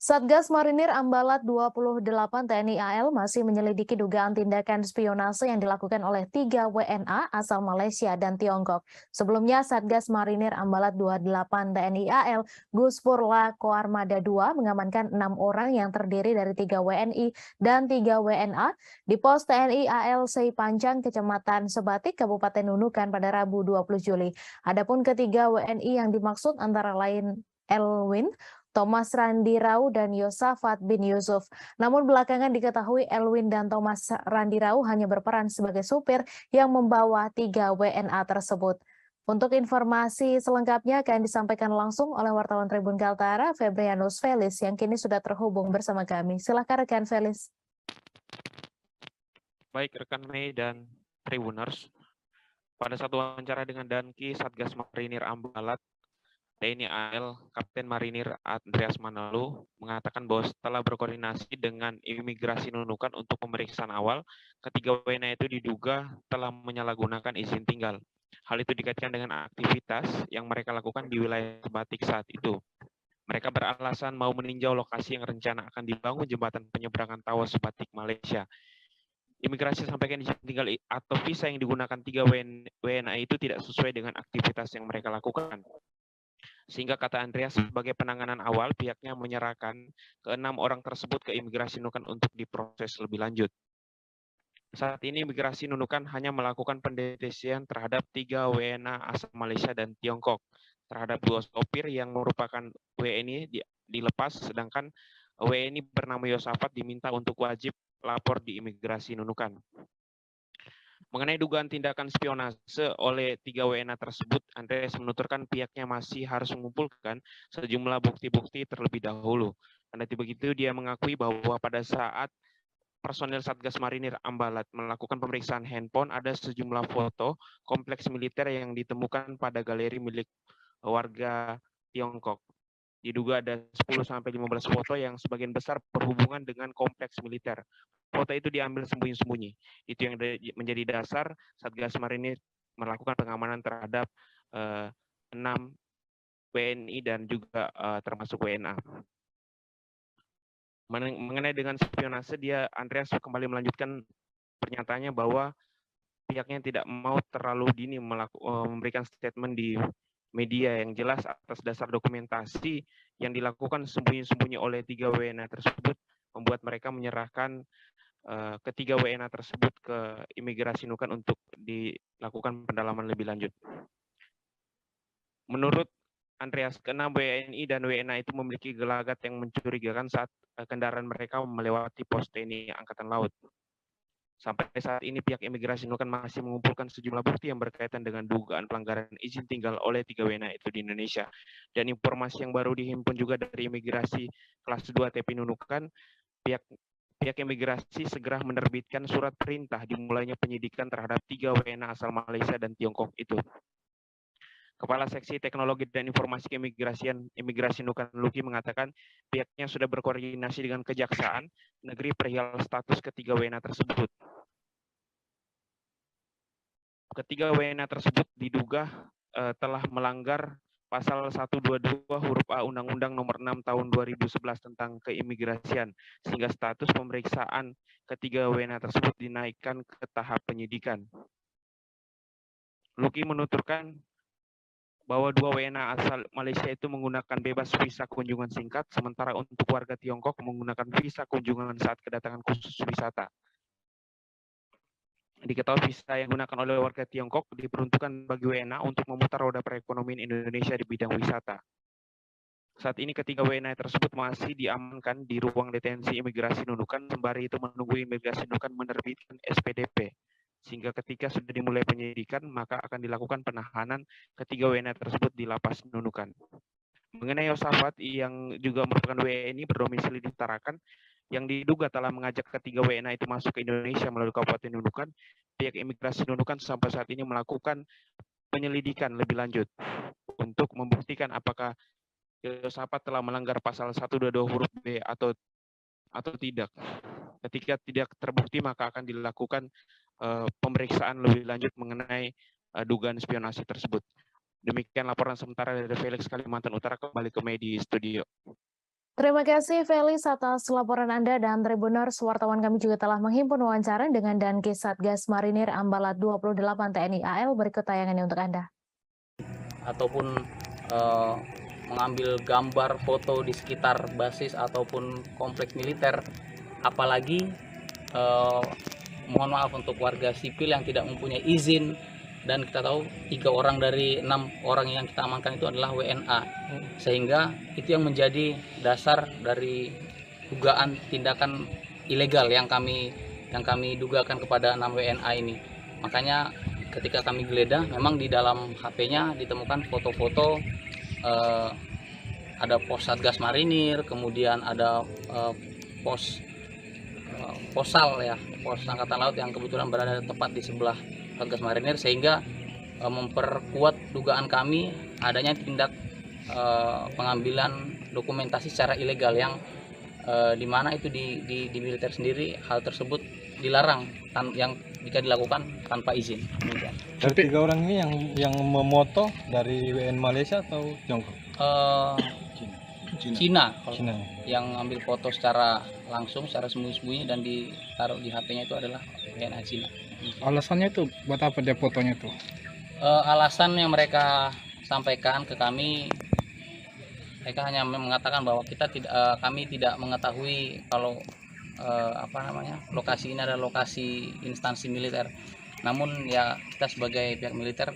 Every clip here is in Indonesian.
Satgas Marinir Ambalat 28 TNI AL masih menyelidiki dugaan tindakan spionase yang dilakukan oleh 3 WNA asal Malaysia dan Tiongkok. Sebelumnya, Satgas Marinir Ambalat 28 TNI AL Guspurla Koarmada II mengamankan 6 orang yang terdiri dari 3 WNI dan 3 WNA di pos TNI AL Sei Panjang, Kecamatan Sebatik, Kabupaten Nunukan pada Rabu 20 Juli. Adapun ketiga WNI yang dimaksud antara lain Elwin, Thomas Randirau, dan Yosafat bin Yusuf. Namun belakangan diketahui Elwin dan Thomas Randirau hanya berperan sebagai supir yang membawa 3 WNA tersebut. Untuk informasi selengkapnya akan disampaikan langsung oleh wartawan Tribun Kaltara, Febrianus Felis, yang kini sudah terhubung bersama kami. Silakan rekan Felis. Baik rekan Mei dan Tribuners, pada satu wawancara dengan Danki Satgas Marinir Ambalat, TNI AL Kapten Marinir Andreas Manalu mengatakan bahwa setelah berkoordinasi dengan imigrasi Nunukan untuk pemeriksaan awal, ketiga WNA itu diduga telah menyalahgunakan izin tinggal. Hal itu dikaitkan dengan aktivitas yang mereka lakukan di wilayah Sebatik saat itu. Mereka beralasan mau meninjau lokasi yang rencana akan dibangun jembatan penyeberangan Tawas Sebatik, Malaysia. Imigrasi sampaikan izin tinggal atau visa yang digunakan 3 WNA itu tidak sesuai dengan aktivitas yang mereka lakukan. Sehingga kata Andreas, sebagai penanganan awal, pihaknya menyerahkan ke-6 orang tersebut ke imigrasi Nunukan untuk diproses lebih lanjut. Saat ini imigrasi Nunukan hanya melakukan pendeteksian terhadap 3 WNA asal Malaysia dan Tiongkok. Terhadap 2 sopir yang merupakan WNI dilepas, sedangkan WNI bernama Yosafat diminta untuk wajib lapor di imigrasi Nunukan. Mengenai dugaan tindakan spionase oleh 3 WNA tersebut, Andreas menuturkan pihaknya masih harus mengumpulkan sejumlah bukti-bukti terlebih dahulu. Kendati begitu, dia mengakui bahwa pada saat personel Satgas Marinir Ambalat melakukan pemeriksaan handphone, ada sejumlah foto kompleks militer yang ditemukan pada galeri milik warga Tiongkok. Diduga ada 10-15 foto yang sebagian besar berhubungan dengan kompleks militer. Foto itu diambil sembunyi-sembunyi. Itu yang menjadi dasar Satgas Marinir melakukan pengamanan terhadap 6 WNI dan juga termasuk WNA. Mengenai dengan spionase, Andreas kembali melanjutkan pernyataannya bahwa pihaknya tidak mau terlalu dini memberikan statement di media yang jelas atas dasar dokumentasi yang dilakukan sembunyi-sembunyi oleh 3 WNA tersebut, membuat mereka menyerahkan ketiga WNA tersebut ke imigrasi Nunukan untuk dilakukan pendalaman lebih lanjut. Menurut Andreas, ke-6 WNI dan WNA itu memiliki gelagat yang mencurigakan saat kendaraan mereka melewati pos TNI Angkatan Laut. Sampai saat ini pihak imigrasi Nunukan masih mengumpulkan sejumlah bukti yang berkaitan dengan dugaan pelanggaran izin tinggal oleh 3 WNA itu di Indonesia. Dan informasi yang baru dihimpun juga dari imigrasi kelas 2 TP Nunukan, pihak imigrasi segera menerbitkan surat perintah dimulainya penyidikan terhadap 3 WNA asal Malaysia dan Tiongkok itu. Kepala Seksi Teknologi dan Informasi Keimigrasian Imigrasi Nunukan Luki mengatakan pihaknya sudah berkoordinasi dengan Kejaksaan Negeri perihal status ketiga WNA tersebut. Ketiga WNA tersebut diduga telah melanggar Pasal 122 huruf A Undang-Undang Nomor 6 Tahun 2011 tentang Keimigrasian, sehingga status pemeriksaan ketiga WNA tersebut dinaikkan ke tahap penyidikan. Luki menuturkan bahwa 2 WNA asal Malaysia itu menggunakan bebas visa kunjungan singkat, sementara untuk warga Tiongkok menggunakan visa kunjungan saat kedatangan khusus wisata. Diketahui visa yang digunakan oleh warga Tiongkok diperuntukkan bagi WNA untuk memutar roda perekonomian Indonesia di bidang wisata. Saat ini ketiga WNA tersebut masih diamankan di ruang detensi imigrasi Nunukan, sembari itu menunggu imigrasi Nunukan menerbitkan SPDP. Sehingga ketika sudah dimulai penyidikan, maka akan dilakukan penahanan ketiga WNA tersebut di lapas Nunukan. Mengenai Yosafat yang juga merupakan WNI berdomisili di Tarakan, yang diduga telah mengajak ketiga WNA itu masuk ke Indonesia melalui Kabupaten Nunukan, pihak imigrasi Nunukan sampai saat ini melakukan penyelidikan lebih lanjut untuk membuktikan apakah Yosafat telah melanggar pasal 122 huruf B atau tidak. Ketika tidak terbukti, maka akan dilakukan pemeriksaan lebih lanjut mengenai dugaan spionase tersebut. Demikian laporan sementara dari Felix Kalimantan Utara, kembali ke Medi Studio. Terima kasih Felix atas laporan Anda, dan Tribuners, wartawan kami juga telah menghimpun wawancara dengan Danki Satgas Marinir Ambalat 28 TNI AL. Berikut tayangannya untuk Anda. Ataupun mengambil gambar foto di sekitar basis ataupun kompleks militer, apalagi mohon maaf untuk warga sipil yang tidak mempunyai izin. Dan kita tahu 3 orang dari 6 orang yang kita amankan itu adalah WNA, sehingga itu yang menjadi dasar dari dugaan tindakan ilegal yang kami dugakan kepada 6 WNA ini. Makanya ketika kami geledah, memang di dalam HP-nya ditemukan foto-foto, ada pos Satgas Marinir, kemudian ada pos Posal ya, pos Angkatan Laut yang kebetulan berada tepat di sebelah Satgas Marinir, sehingga memperkuat dugaan kami adanya tindak pengambilan dokumentasi secara ilegal yang dimana itu di militer sendiri hal tersebut dilarang yang jika dilakukan tanpa izin. Dari 3 orang ini yang memoto dari WN Malaysia atau Tiongkok? Cina. Cina. Yang ambil foto secara langsung, secara sembunyi-sembunyi dan ditaruh di HP-nya itu adalah WNA Cina. Alasannya itu buat apa dia fotonya tuh? Alasan yang mereka sampaikan ke kami, mereka hanya mengatakan bahwa kami tidak mengetahui kalau lokasi ini adalah lokasi instansi militer. Namun ya kita sebagai pihak militer,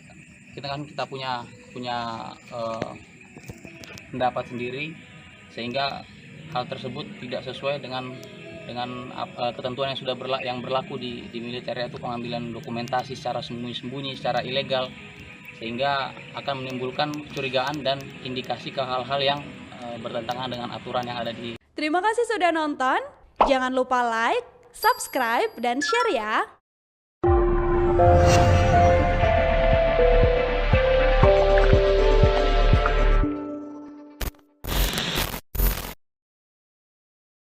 kita punya pendapat sendiri, sehingga hal tersebut tidak sesuai dengan ketentuan yang berlaku di militer, yaitu pengambilan dokumentasi secara sembunyi-sembunyi, secara ilegal, sehingga akan menimbulkan kecurigaan dan indikasi ke hal-hal yang bertentangan dengan aturan yang ada di. Terima kasih sudah nonton. Jangan lupa like, subscribe, dan share ya.